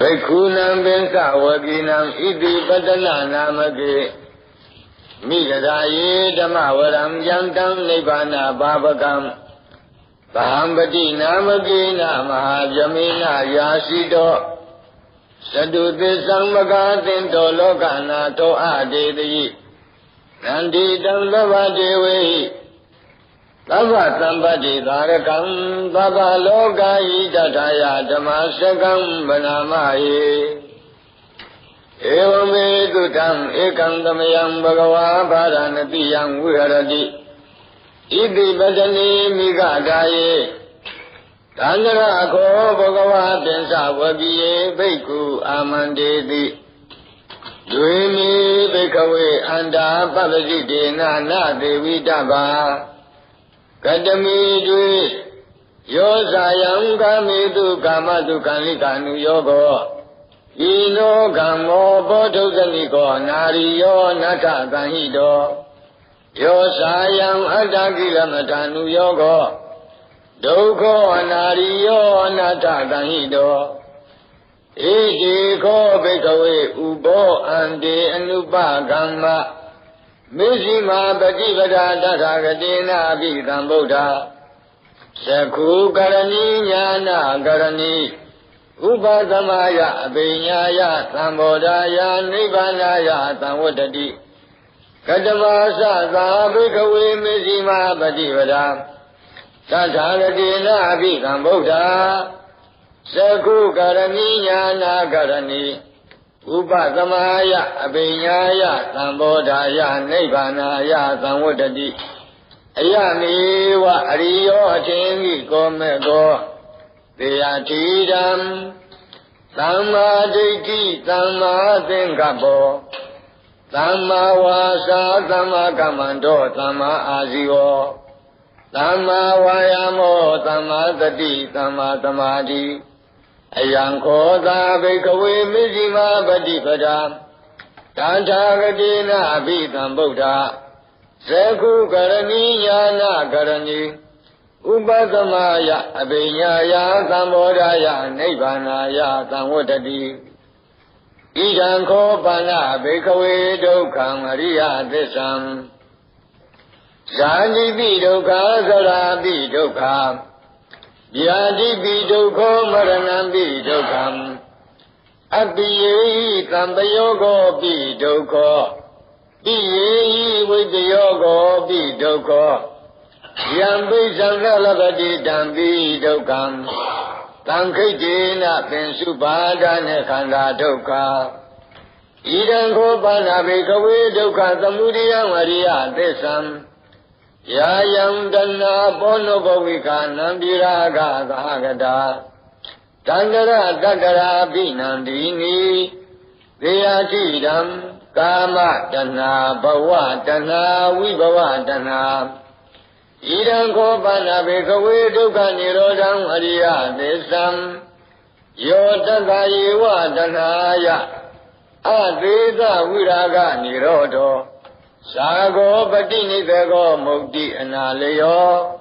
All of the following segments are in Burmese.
Bekunam bensa waginam iti padana namage Midadaye damavaram yantam nibbana babakam Bahambati namage namaha jamina yasido Saduti sangmagatinto lokana to adedi Nandidam lavadevehi Tava sambati dharakam Tava lokayi tataya dhamasakam vanamaye Evame dutam ekam damayam bhagava bharanatiyam viharati Iti bhajani migadaye Tandara akho bhagava pensa vagiye bhikkhu amandeti Dvimi bhikkhave anda pavasitena na devi dabha Kadami dvi yosayam kamitu kamatu kanikanu yogo Ino kamo bodhusaniko nariyo nata kanhido Yosayam adhakilamatanu yogo Dukho nariyo nata kanhido Iti ko bhikkhave ubo ante anupa kamma Mishima Bhattivada Tathagatina Abhidham Buddha Sakhu Karani Jnana Karani Upasamaya Abhinyaya Sambodhaya Nibbanaya Samvadati Kadamasa Bhikkhave Mishima Bhattivada Tathagatina Abhidham Buddha Sakhu Karani Jnana Karani Upasamaya Abhinyaya Sambodhaya Nibbanaya Samvadati Ayamiwa Ariyo Chingi Komego Deyatidam Samma Ditti Samma Sankappo Samma Vasa Samma Kammando Samma Ajivo Samma Vayamo Samma Sati Samma Samadhi Ayam Khoda Bhikkhave Mishima Bhattivada Tathagatina Abhidham Buddha Sakhu Karani Jnana Karani Upasamaya Abhinyaya Sambodhaya Nibbanaya Samvadati Idam Khopana Bhikkhave Dukkham Ariya Thissam Sāñjīpi dukkha Sarāpi dukkha Vyādipi dukkho Maranampi dukkham Abhiyehi Sampayogopi dukkho Piyehi Vidyayogopi dukkho Yampi Sankalabhati Dampi dukkham Sankhitina Pinsubhadana Khanda dukkha Idam Khopana Bhikkhave dukkha Samudiyam Ariya Thissam Yayam Dhanna Pono Bhavika Nambiraga Sahagata Tandara Tattara Bhinandini Deyatidam Kama Dhanna Bhava Dhanna Vibhava Dhanna Idam Khopana Bhikkhave Dukkha Nirodham Ariya Thissam Yo Tattha Yeva Dhanaya Advaita Viraga Nirodho Sago Bhatti Nidhago Mukti Analayo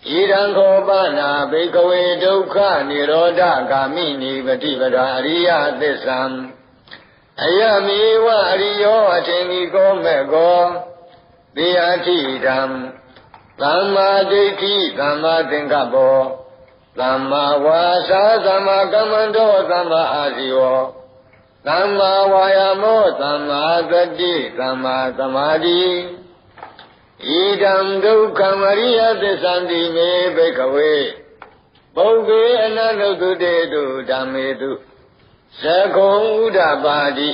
Idam Khopana Bhikkhave Dukkha Nirodha Gamini Bhattivada Ariya Thissam Ayamiwa Ariyo Achiniko Mego Deyatidam Samma Ditti Samma Sankappo Samma Vasa Samma Kammando Samma Ajivo Samma Vayamo Samma Sati Samma Samadhi Idam Dukkham Ariya Thissam Me Bhikkhave Bhoghe Ananutudetu Dhammetu Sakho Uddhabhati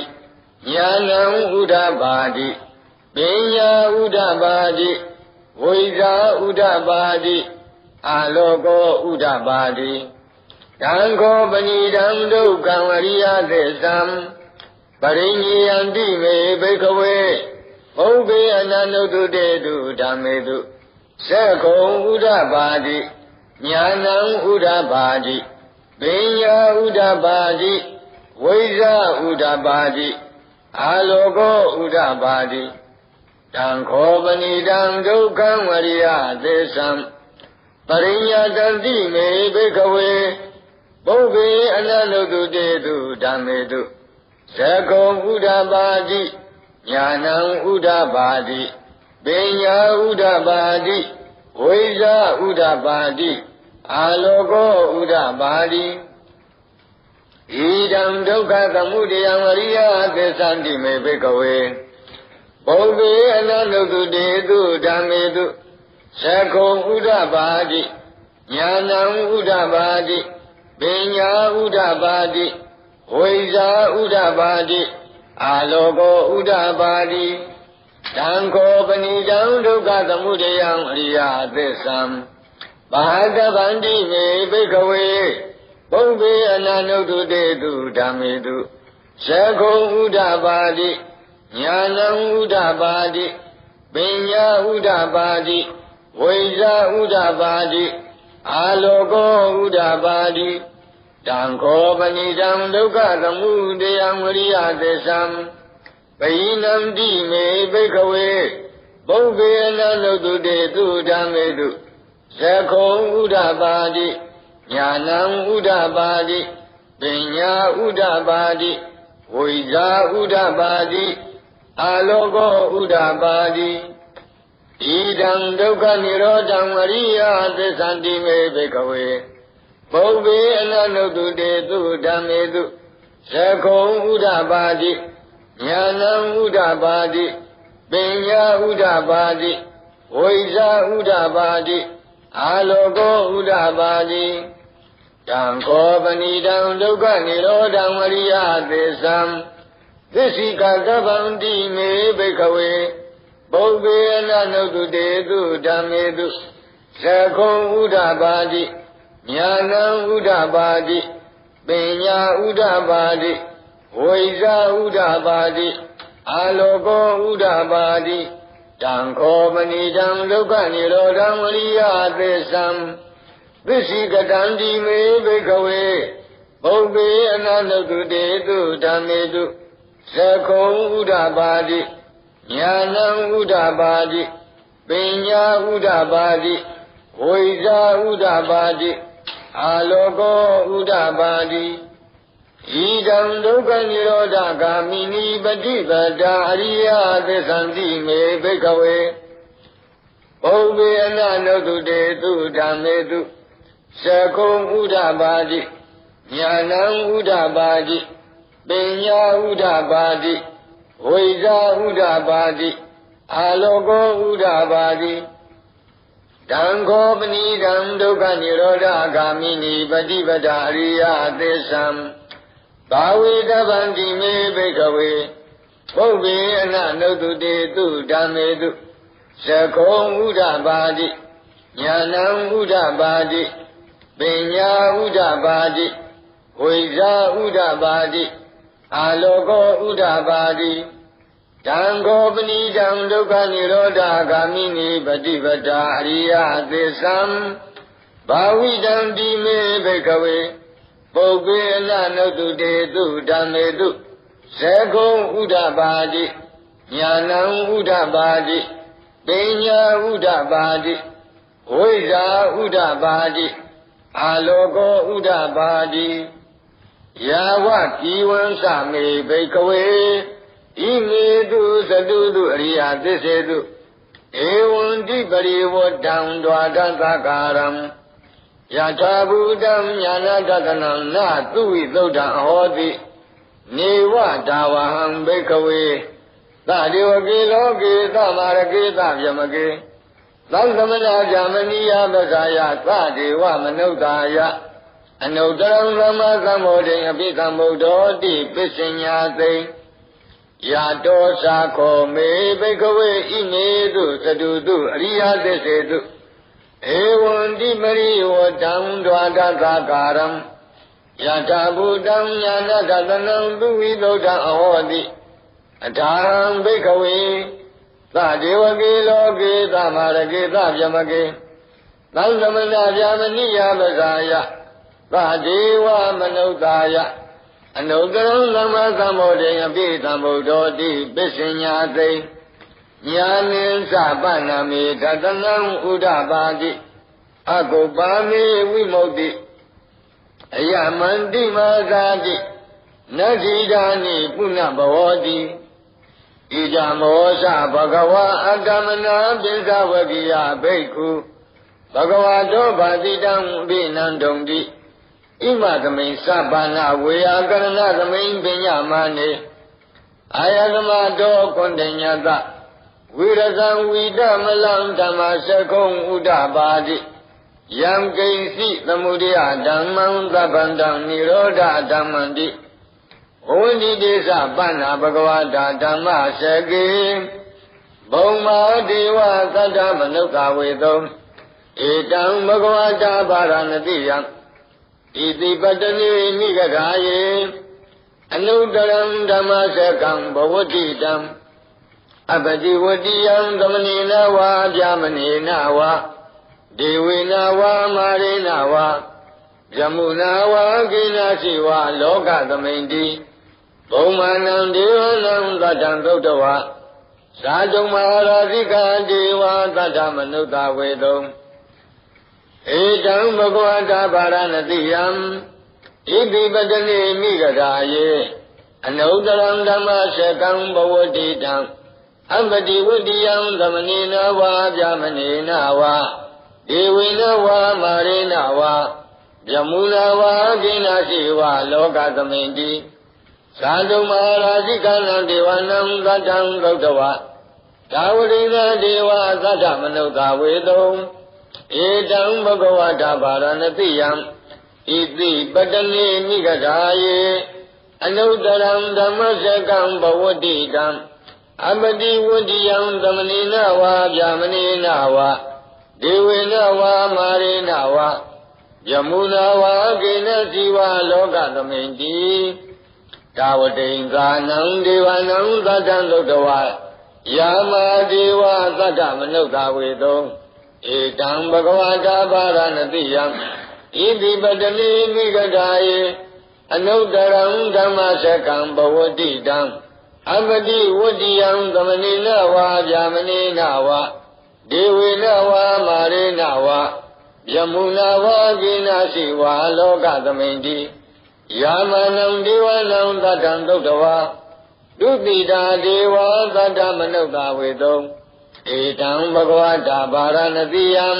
Jnanam Uddhabhati Pinya Uddhabhati Vajja Uddhabhati Aloko Uddhabhati Dankho Panidam Dukkham Ariya Thissam Parinyayanti Me Bhikkhave Bhoghe Ananutudetu Dhammetu Sakho Uddhabhati Jnanam Uddhabhati Pinya Uddhabhati Vajja Uddhabhati Aloko Uddhabhati Dankho Panidam Dukkham Ariya Thissam Parinyayanti Me Bhikkhave ဘုဗ္ဗေအနန္တုတုတေတုဓမ္မေတုဇဂုံဥဒ္ဓပါတိညာဏံဥဒ္ဓပါတိပညာဥဒ္ဓပါတိဝိဇ္ဇာဥဒ္ဓပါတိအာလောကောဥဒ္ဓပါတိဣဒံဒုက္ခသမုဒယံအရိယသစ္စာတိမေဘိကဝေဘုဗ္ဗေအနန္တုတုတေတုဓမ္မေတုဇဂုံဥဒ္ဓပါတိညာဏံဥဒ္ဓပါတိပညာဥဒ္ဓပါတိဝိဇ္ဇာဥဒ္ဓပါတိအာလောကောဥဒ္ဓပါတိတံခောပဏိတံဒုက္ခသမုဒယံအရိယသစ္စာဘာတဗန္တိမေဘိကဝေဘုဗ္ဗေအနန္တုတုတေတုဓမ္မေတုဇဂုံဥဒ္ဓပါတိညာဏံဥဒ္ဓပါတိပညာဥဒ္ဓပါတိဝိဇ္ဇာဥဒ္ဓပါတိအာလောကောဥဒ္ဓပါတိတံခောပဏိတံဒုက္ခသမုဒယံဝရိယသစ္စာပယိနံတိမေဘိကဝေဘုဗ္ဗေအနန္တုတုတေတုဓမ္မေတုဇဂုံဥဒ္ဓပါတိညာဏံဥဒ္ဓပါတိပညာဥဒ္ဓပါတိဝိဇ္ဇာဥဒ္ဓပါတိအာလောကောဥဒ္ဓပါတိဣဒံဒုက္ခនិရောဓံအရိယသစ္စာတိမေဘိကဝေဘုဗ္ဗေအနန္တုတုတေတုဓမ္မေတုဇဂုံဥဒ္ဓပါတိညာဏံဥဒ္ဓပါတိပညာဥဒ္ဓပါတိဝိဇ္ဇာဥဒ္ဓပါတိအာလောကောဥဒ္ဓပါတိတံခောပဏိတံဒုက္ခនិရောဓံအရိယသစ္စာသစ္စိကကဗန္တိမေဘိကဝေဘုဗ္ဗေအနန္တုတုတေတုဓမ္မေတုဇဂုံဥဒ္ဓပါတိညာဏံဥဒ္ဓပါတိပညာဥဒ္ဓပါတိဝိဇ္ဇာဥဒ္ဓပါတိအာလောကောဥဒ္ဓပါတိတံခောပဏိတံဒုက္ခនិရောဓံအရိယသစ္စာသစ္စိကတံတိမေဘိကဝေဘုဗ္ဗေအနန္တုတုတေတုဓမ္မေတုဇဂုံဥဒ္ဓပါတိညာဏံဥဒ္ဓပါတိပညာဥဒ္ဓပါတိဝိဇ္ဇာဥဒ္ဓပါတိအာလောကောဥဒ္ဓပါတိဣဒံဒုက္ခនិရောဓဂာမိနိပฏิပဒါအရိယသစ္စာတိမေဘိကဝေဘုဗ္ဗေအနန္တုတုတေတုဓမ္မေတုဇဂုံဥဒ္ဓပါတိညာဏံဥဒ္ဓပါတိပညာဥဒ္ဓပါတိဝိဇ္ဇာဥဒ္ဓပါတိအာလောကောဥဒ္ဓပါတိတံခောပဏိတံဒုက္ခនិရောဓဂာမိနိပฏิပဒါအရိယသစ္စာဘာဝေတဗန္တိမေဘိကဝေဘုဗ္ဗေအနန္တုတုတေတုဓမ္မေတုဇဂုံဥဒ္ဓပါတိညာဏံဥဒ္ဓပါတိပညာဥဒ္ဓပါတိဝိဇ္ဇာဥဒ္ဓပါတိအာလောကောဥဒ္ဓပါတိတံခောပဏိတံဒုက္ခនិရောဓဂာမိနိပฏิပဒါအရိယသစ္စာဘာဝိတံတိမေဘိကဝေပုပ္ပေအနန္တုတေတုဓမ္မေတုဇဂုံဥဒ္ဓပါတိညာဏံဥဒ္ဓပါတိပညာဥဒ္ဓပါတိဝိဇ္ဇာဥဒ္ဓပါတိအာလောကောဥဒ္ဓပါတိယာဝကိဝံသမေဘိကဝေဣမေတုသတုတုအရိယသစ္စေတုဧဝံတိပရိဝတ္တံဒွါဒသကာရံယထာဘူတံညာဏတတနံနသုဝိသုဒ္ဓံအဟောတိနေဝဒါဝဟံဘိကဝေသဒေဝကေလောကေသမာရကေသဗျမကေသံသမဏဗျမနိယပဇာယသဒေဝမနုဿာယအနုတ္တရံသမ္မာသမ္ဗောဓိအပိသမ္ဗုဒ္ဓောတိပစ္စညာသိယာတောသာခောမေဘိကဝေဣမေတုသတုတုအရိယသစ္စေတုဧဝံတိပရိဝတံဒွါဒသကာရံယထာဘူတံညာဏတတနံသူဝိသုဒ္ဓံအဟောတိအထာဟံဘိကဝေသဒေဝကေလောကေသမာရကေသဗျမကေသံသမဏဗျာမနိယပဇာယသဒေဝမနုဿာယအနုတ္တရံသမ္မာသမ္ဗောဓိအပိသမ္ဗုဒ္ဓောတိပစ္စညာသိညာနိသပနမေတတနံဥဒ္ဓပါတိအကုပ္ပမေဝိမု ക്തി အယ man di mazadi Najidani puna bhavati Ija mosa bhagava adamana binsavagiya bhikkhu Bhagavato bhadidam vinandondi Ima dhamin sabana veyakarana dhamin vinyamane Ayadamato kondanyata Virazam vidamalam dhamasakong udabadi Yam kaisi thamudya dhammam dhabandam nirodha dhammandi Ondi desa panna bhagavata dhamma saki Bhauma deva saddha manukha vedam Etam bhagavata bharanatiyam Iti patani nigadaye Anuttaram dhamma sakam bhavatitam Abadi vadiyam dhamanena va jamanena va Devena va marena va Jamuna va ginasi va loka dhamindi Bhaumanam devanam tatam dhautava Sadhu maharajika deva tatam manutta vedam Etam bhagavata bharanatiyam Iti patani nigadaye Anuttaram dhamma sakam bhavatitam Abadi vadiyam dhamanena va jamanena va Devena va marena va Jamuna va ginasi va loka dhamindi Sadhu maharajika devanam tatam dhautava Tavarina deva tatam manutta vedam Etam bhagavata bharanatiyam Iti patani nigadaye Anuttaram dhamma sakam bhavatitam Abadi vadiyam dhamanena va jamanena va Devena va marena va Jamuna va ginasi va loka dhamindi Tavatinganam devanam tatam dhautava Yama deva tatam manutta vedam Etam bhagavata bharanatiyam Iti patani nigadaye Anuttaram dhamma sakam bhavatitam Abadi vadiyam dhamanena va jamanena va Devena va marena va Jamuna va ginasi va loka dhamindi Yamanam devanam tatam dhautava Dutita deva tatam manutta vedam Etam bhagavata bharanatiyam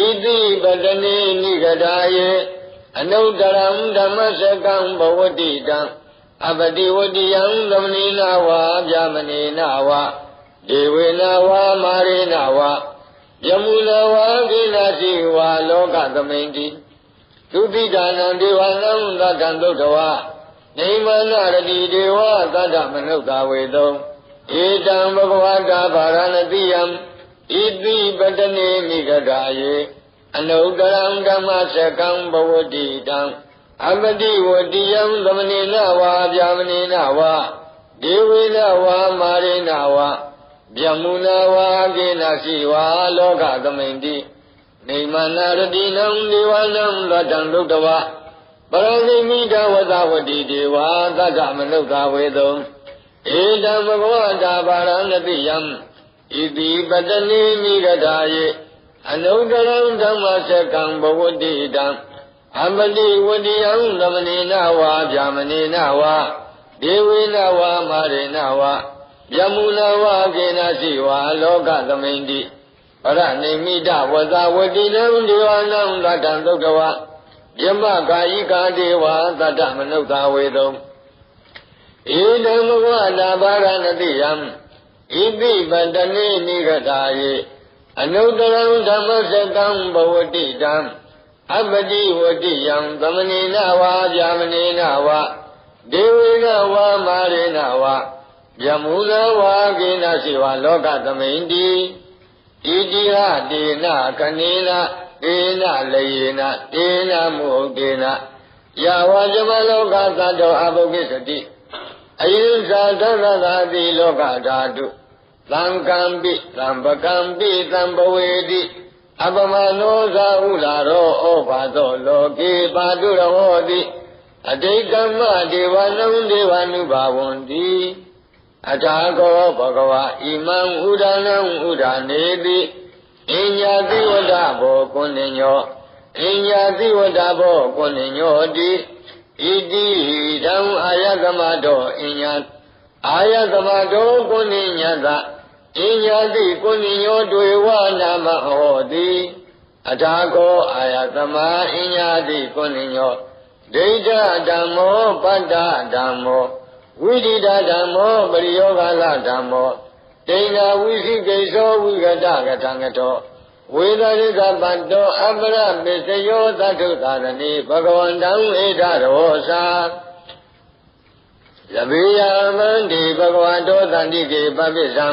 Iti patani nigadaye Anuttaram dhamma sakam bhavatitam Abadi vadiyam dhamanena va jamanena va Devena va marena va Jamuna va ginasi va loka dhamindi Dutitanam devanam tatam dhautava Naimanarati deva tatam manutta vedam Etam bhagavata bharanatiyam Iti patani nigadaye Anuttaram dhamma sakam bhavatitam Abadi vadiyam dhamanena va jamanena va Devena va marena va Jamuna va ginasi va loka dhamindi Naimanaratinam devanam tatam dhautava Paranimita vadavati deva tatam manutta vedam Etam bhagavata bharanatiyam Iti patani nigadaye Anuttaram dhamma sakam bhavatitam Abadi vadiyam dhamanena va jamanena va Devena va marena va Jamuna va ginasi va loka dhamindi Paranimita vadavatinam devanam tatam dhautava Yama kayika deva tatam manutta vedam Etam bhagavata bharanatiyam Iti patani nigadaye Anuttaram dhamma sakam bhavatitam Abadi vadiyam dhamanena va jamanena va Devena va marena va Jamuna va ginasi va loka dhamindi Itiha dena kanena Dena layena Dena muhdena Yava jamaloka tato abhokisati Ayinsa dharati loka dhatu Thamkampi Thampakampi Thampavedi Apamano sa ularo Opato loke Paduravoti Adhikama devanam devanubhavanti Atako bhagava imam udanam udaneti Inyati vadabo kunenyo အညာတိဝတ္တဘောကိုနိညောတိဣတိဓမ္မအာယသမတောအညာအာယသမတောကိုနိညတအညာတိကိုနိညောတွေဝနာမဟောတိအထာကောအာယသမအညာတိကိုနိညောဒိဋ္ဌဓမ္မောပတ္တဓမ္မောဝိဒိတဓမ္မောပရိယောဂလဓမ္မောတိဏဝိသိကိသောဝိကတကထံကတောဝေဒရိကပတ္တောအပရပစ္စယောသတ္ထုသာရဏိဘဂဝန္တံဧတရောသာလဘေယမန္တိဘဂဝန္တောသန္တိကေပပိသံ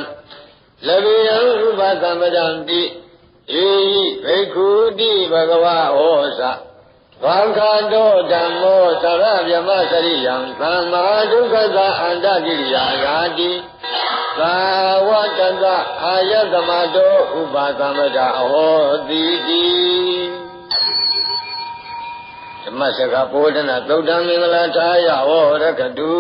လဘေယဥပသမ္ပဒံတိဧဟိဘိက္ခုတိဘဂဝဟောသဘာခန္တောဓမ္မောသရဗျမစရိယံသမ္မာဒုက္ခသအန္တကိရိယာယာတိသာဝတ္တသအာယသမတောဥပသမ္ပဒအဟောတိတိဓမ္မစကဘောဓနာသုတ်တံမင်္ဂလာထာယဟောရကတု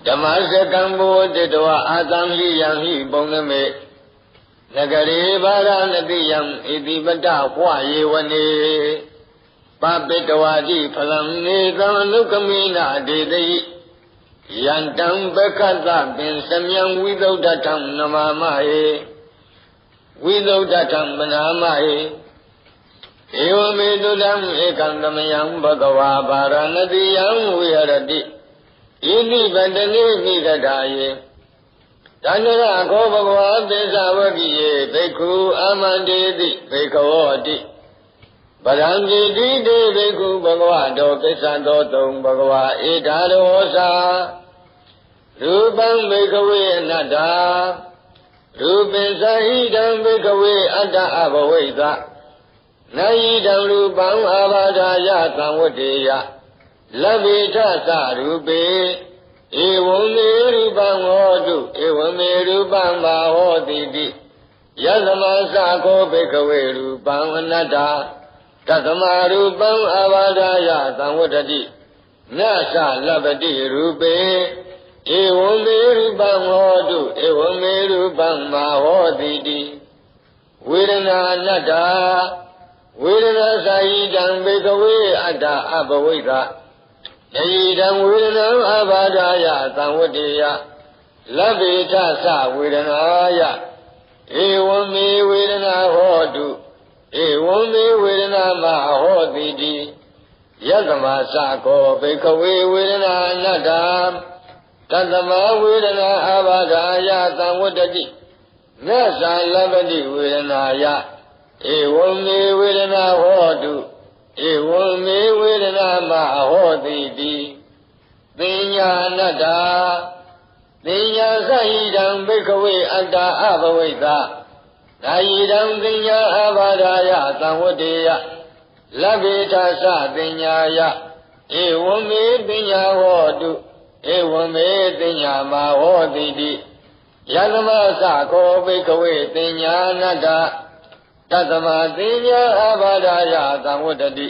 ဓမ္မစကံဘောတိတဝအာသံဟိယံဟိပုံနမေနဂရေဘာရဏတိယံဣတိပတ္တဝယေဝနေပပိတဝတိဖလံနေသံအနုကမိနာဒေတိယန္တံပက္ခတပင်စမြံဝိသုဒ္ဓထံနမမဟေဝိသုဒ္ဓထံပနာမဟေဧဝမေတုတံဧကံသမယံဘဂဝါဘာရဏတိယံဝိဟရတိဣတိပတ္တနေမိဂဒာယေတန္တရခောဘဂဝါသေဇဝကိယေဘိက္ခုအာမန္တေတိဘိက္ခဝောတိပရံတိတိတေဘိက္ခုဘဂဝါတောကိစ္စသောတုံဘဂဝါဧတာရောသာရူပံဘိက္ခဝေအနတ္တာရူပိသဟိတံဘိက္ခဝေအတ္တအဘဝိသနာယိတံရူပံအာဘာဒာယသံဝတ္တေယလဗ္ဗေထသရူပေဧဝံမေရူပံဟောတုဧဝံမေရူပံမာဟောတိတိယသမသခောဘိက္ခဝေရူပံအနတ္တာတသမရူပံအာဘာဒာယသံဝတ္တိနသလဗ္ဗတိရူပေဧဝံမေရူပံဟောတုဧဝံမေရူပံမာဟောတိတိဝေဒနာအနတ္တာဝေဒနာသာယိတံဘိက္ခဝေအတ္တအဘဝိသယယိတံဝေဒနာအာဘာဒာယသံဝတ္တေယလဗ္ဗေထသဝေဒနာယဧဝံမေဝေဒနာဟောတုဧဝံမေဝေဒနာမဟောတိတိယသမသကောဘိက္ခဝေဝေဒနာအနတ္တာတသမဝေဒနာအာဘာဒာယသံဝတ္တိနသလဗ္ဗတိဝေဒနာယဧဝံမေဝေဒနာဟောတုဧဝံမေဝေဒနာမဟောတိတိပညာအနတ္တာပညာသဟိတံဘိက္ခဝေအတ္တအဘဝိသနာယိတံပညာအာဘာဒာယသံဝတ္တေယလဗ္ဗေထသပညာယဧဝံမေပညာဟောတုဧဝံမေပညာမဟောတိတိယသမသခောဘိက္ခဝေပညာအနတ္တာတသမပညာအာဘာဒာယသံဝတ္တိ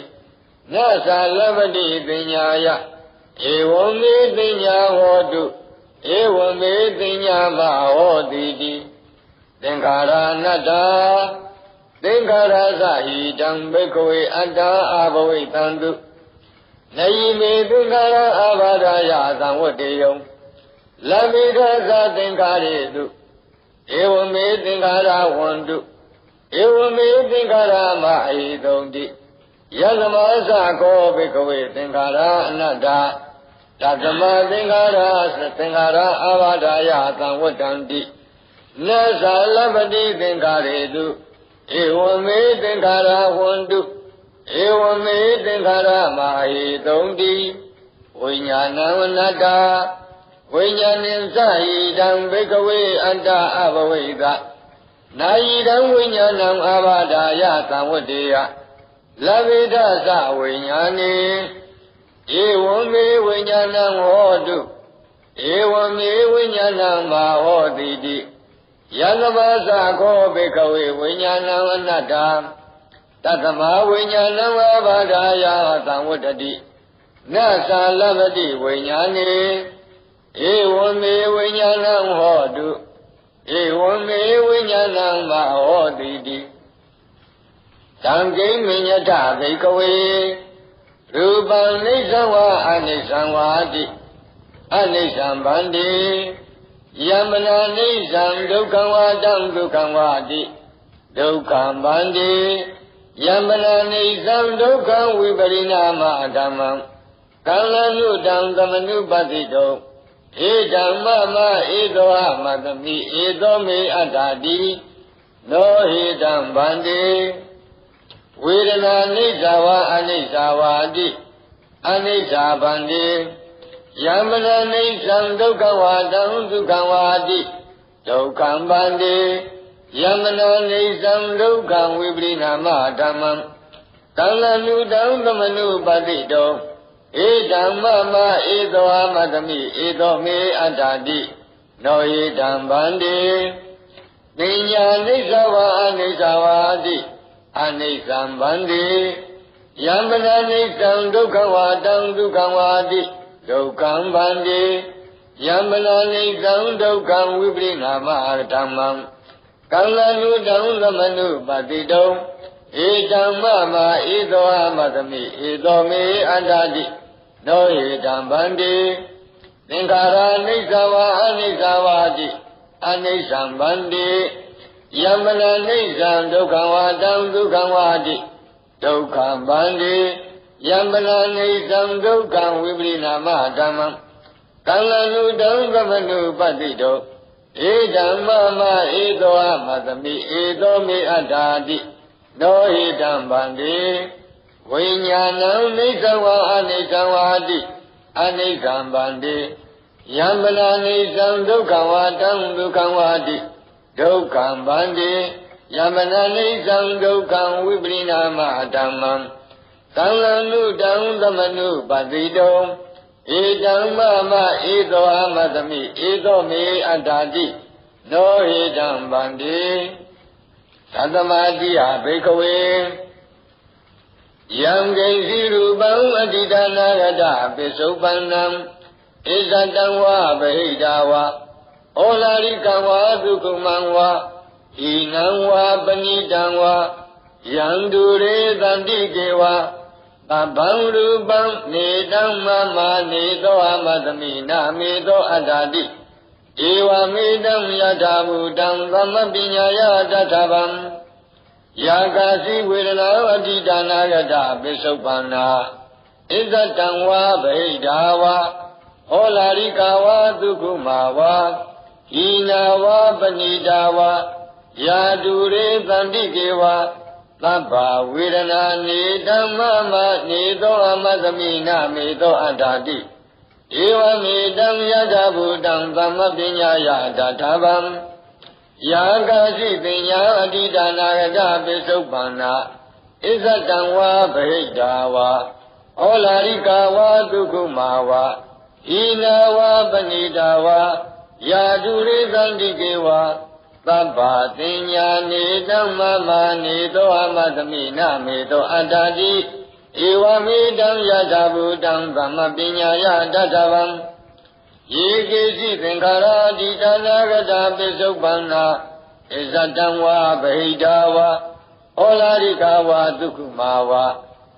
နသလဗ္ဗတိပညာယဧဝံမေပညာဟောတုဧဝံမေပညာမဟောတိတိသင်္ခါရအနတ္တာသင်္ခါရသဟိတံဘိက္ခဝေအတ္တအဘဝိတံတုနယိမေသင်္ခါရအာဘာဒာယသံဝတ္တေယံလဗ္ဗေထသသင်္ခါရေတုဧဝံမေသင်္ခါရဝန္တုဧဝံမေသင်္ခါရမဟိတုံတိယသမသကောဘိက္ခဝေသင်္ခါရအနတ္တာတသမသင်္ခါရအာဘာဒာယသံဝတ္တံတိနသလဗ္ဗတိသင်္ခါရေတုဧဝံမေသင်္ခါရဝန္တုဧဝံမေသင်္ခါရမဟိတုံတိဝိညာဏံအနတ္တာဝိညာဏံသဟိတံဘိက္ခဝေအတ္တအဘဝိသနာယိတံဝိညာဏံအာဘာဒာယသံဝတ္တေယလဗ္ဗေထသဝိညာဏေဧဝံမေဝိညာဏံဟောတုဧဝံမေဝိညာဏံမဟောတိတိယသမသခောဘိက္ခဝေဝိညာဏံအနတ္တာတသမဝိညာဏံအာဘာဒာယသံဝတ္တိနသလဗ္ဗတိဝိညာဏေဧဝံမေဝိညာဏံဟောတုဧဝံမေဝိညာဏံမဟောတိတိ တံကိမိညတဘိကဝေရူပံနိစ္စဝါအနိစ္စဝါတိအနိစ္စံဗန္တိယမနာနိစ္စံဒုက္ခဝါတံဒုက္ခဝါတိဒုက္ခဗန္တိယမနာနိစ္စံဒုက္ခဝိပရိနာမဓမ္မံကံလနုတံသမနုပတိတောဧဓမ္မမဧသောအမတမိဧသောမေအတ္တာတိနောဟိတံဗန္တိဝေဒနာနိစ္စဝါအနိစ္စဝါတိအနိစ္စဗန္တိယမနာနိစ္စံဒုက္ခဝါတံဒုက္ခဝါတိဒုက္ခဗန္တိယမနာနိစ္စံဒုက္ခဝိပရိနာမဓမ္မံကံလနုတံသမနုပတိတောဧဓမ္မမဧသောအမတမိဧသောမေအတ္တာတိနောဧတံဗန္တိပညာနိစ္စဝါအနိစ္စဝါတိအနိစ္စံဗန္တိယမနာနိစ္စံဒုက္ခဝါတံဒုက္ခဝါတိဒုက္ခံဗန္တိယမနာနိစ္စံဒုက္ခံဝိပရိနာမဓမ္မံကံလနုတံသမနုပတိတောဧဓမ္မမဧသောအမတမိဧသောမေအတ္တာတိနောဧတံဗန္တိသင်္ခါရနိစ္စဝါအနိစ္စဝါတိအနိစ္စံဗန္တိယမနာနိစ္စံဒုက္ခဝါတံဒုက္ခဝါတိဒုက္ခဗန္တိယမနာနိစ္စံဒုက္ခဝိပရိနာမဓမ္မံကံလနုတံသမနုပတိတောဧဓမ္မမဧသောအမတမိဧသောမေအတ္တာတိနောဟိတံဗန္တိဝိညာဏံနိစ္စဝါအနိစ္စဝါတိအနိစ္စံဗန္တိယမနာနိစ္စံဒုက္ခဝါတံဒုက္ခဝါတိဒုက္ခံဗန္တိယမနာနိစ္စံဒုက္ခံဝိပရိနာမဓမ္မံကံလနုတံသမနုပတိတောဧဓမ္မမဧသောအမတမိဧသောမေအတ္တာတိနောဟိတံဗန္တိသတ္တမတိယဘိကဝေယံကိဉ္စီရူပံအတိတနာဂတပိစုပန္နံဣဇတံဝဗဟိတာဝဩလာရိကဝသုကုမံဝဣနံဝပဏိတံဝယံဒုရေသန္တိကေဝသဗ္ဗံရူပံနေတံမမနေသောအမတမိနာမေသောအတ္တာတိဧဝမေတံယထာဘူတံသမ္မပညာယတထဗံယာကာစီဝေဒနာအတိဒါနာဂတပိစုပန္နာဣဇတံဝဗဟိတာဝဩလာရိကဝသုခုမာဝဣနာဝပဏိတာဝယာတုရေသန္တိကေဝသဗ္ဗဝေဒနာနေဓမ္မမနေသောအမသမိနာမေသောအတ္တာတိဧဝမေတံယတဘူတံသမ္မပညာယတထဗံယာကာစီပညာအတိဒါနာဂတပိစုပန္နာဣဇတံဝဗဟိတာဝဩလာရိကဝသုခုမာဝဣနာဝပဏိတာဝယာတုရေသန္တိကေဝသဗ္ဗသင်ညာနေဓမ္မမနေသောအမသမိနာမေသောအတ္တတိဧဝမေတံယတဘူတံသမ္မပညာယတထဗံယေကေစီသင်္ခါရတိတနာဂတပိစုပန္နာဣဇတံဝဗဟိတာဝဩလာရိကဝသုခုမာဝ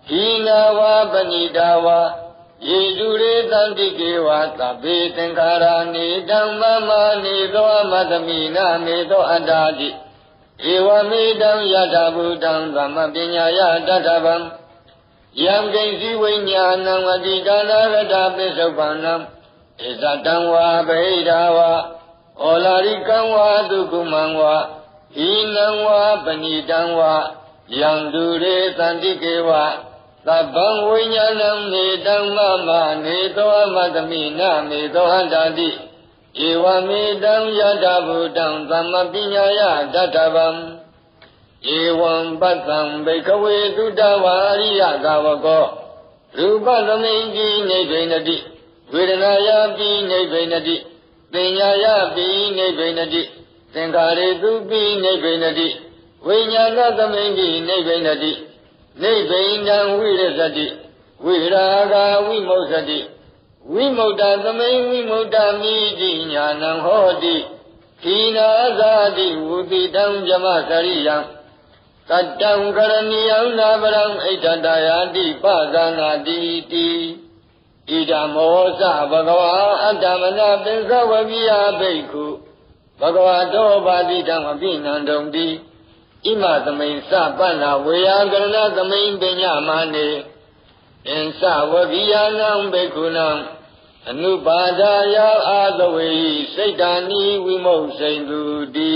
ဣနာဝပဏိတာဝယေတုရေသန္တိကေဝသဗ္ဗေသင်္ခါရနေဓမ္မမနေသောအမတမိနာမေသောအတ္တာတိဧဝမေတံယတဘူတံသမ္မပညာယတထဗံယံကိဉ္စီဝိညာဏံအတိဒါနာဂတပိစုပန္နံဣဇတံဝဗဟိတာဝဩလာရိကံဝသုကုမံဝဣနံဝပဏိတံဝယံတုရေသန္တိကေဝသဗ္ဗံဝိညာဏံနေဓမ္မမနေသောအမတမိနာမေသောအတ္တာတိဧဝမေတံယတဘူတံသမ္မပညာယတထဗံဧဝံပတ္တံဘိကဝေတုတဝါရိယသာဝကောရူပသမိန်တိနိဗ္ဗိနတိဝေဒနာယပိနိဗ္ဗိနတိပညာယပိနိဗ္ဗိနတိသင်္ခါရေတုပိနိဗ္ဗိနတိဝိညာဏသမိန်တိနိဗ္ဗိနတိနိဗ္ဗိနံဝိရဇတိဝိရာဂဝိမု ဿတိဝိမု tta သမိန်ဝိမု tta မိတိညာဏံဟောတိခိနာဇာတိဝုတိတံဇမစရိယံ တတံကရဏီယံနာပရံဣဒတယာတိပသနာတိတိဣဒမောသဘဂဝါအတ္တမနပင်္စဝကိယဘိက္ခုဘဂဝတောပါတိတံအပိနန္တုံတိဣမသမိန်စပန္နာဝေယကရဏသမိန်ပညာမနေပင်္စဝကိယနံဘိက္ခုနံအနုပါဒာယအာသဝေစိတ်တာနိဝိမုတ်စိန်သူတိ